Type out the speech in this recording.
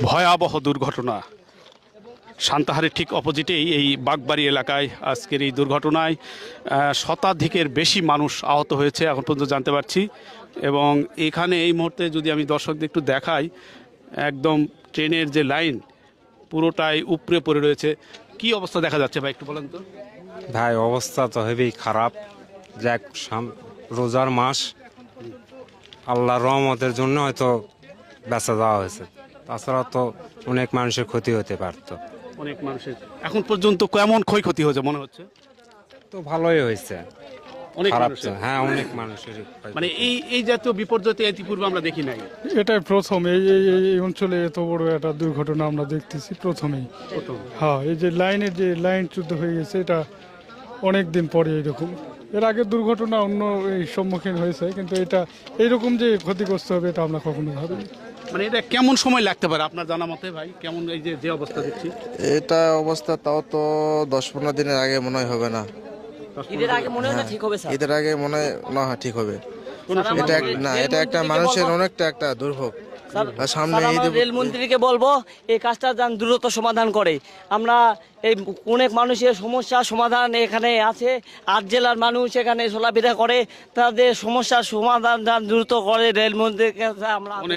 ভয়াবহ দুর্ঘটনা। সান্তাহারের ঠিক অপোজিটেই এই বাগবাড়ি এলাকায় আজকের এই দুর্ঘটনায় শতাধিকের বেশি মানুষ আহত হয়েছে এখন পর্যন্ত জানতে পারছি। এবং এখানে এই মুহূর্তে যদি আমি দর্শকদের একটু দেখাই, একদম ট্রেনের যে লাইন পুরোটাই উপড়ে পড়ে রয়েছে। কি অবস্থা দেখা যাচ্ছে ভাই, একটু বলেন তো। ভাই অবস্থা তো হেবি খারাপ। যাক রোজার মাস, আল্লাহর রহমতের জন্য হয়তো বেঁচে দেওয়া হয়েছে, তাছাড়া তো অনেক মানুষের ক্ষতি হতে পারতো। অনেক মানুষের এখন পর্যন্ত কেমন ক্ষয়ক্ষতি হয়েছে মনে হচ্ছে? তো ভালোই হয়েছে, অনেক খারাপ তো মানুষের। হ্যাঁ, অনেক মানুষের মানে এই জাতীয় বিপর্যয় তো ইতিপূর্বে আমরা দেখি নাই। এটাই প্রথম এই অঞ্চলে এত বড় একটা দুর্ঘটনা আমরা দেখতেছি প্রথমেই। প্রথম। হ্যাঁ, এই যে লাইন চ্যুত হয়ে গেছে, এটা অনেক দিন পরে এইরকম। এর আগে দুর্ঘটনা অন্য এই সম্মুখীন হয়েছে, কিন্তু এটা এইরকম যে ক্ষতিগ্রস্ত হবে এটা আমরা কখনো ভাবিনি। মানে এটা কেমন সময় লাগতে পারে আপনার জানা মতে ভাই? কেমন এই যে অবস্থা দেখছি? এটা অবস্থা তাও তো 10-15 দিনের আগে মনে হয় হবে না। ঈদের আগে মনে হয় না ঠিক হবে স্যার। ঈদের আগে মনে হয় না হয় ঠিক হবে। স্যার, এটা আমরা না, এটা একটা রেলমন্ত্রীকে মানুষের বলবো- অনেকটা একটা দুর্ভোগ। স্যার, আর সামনে স্যার, ঈদ আমরা রেলমন্ত্রীকে বলবো এই কাজটা যেন দ্রুত সমাধান করে। আমরা এই অনেক মানুষের সমস্যার সমাধান এখানে আছে, 8 জেলার মানুষ এখানে চলাফেরা করে, তাদের সমস্যার সমাধান যেন দ্রুত করে রেলমন্ত্রীকে আমরা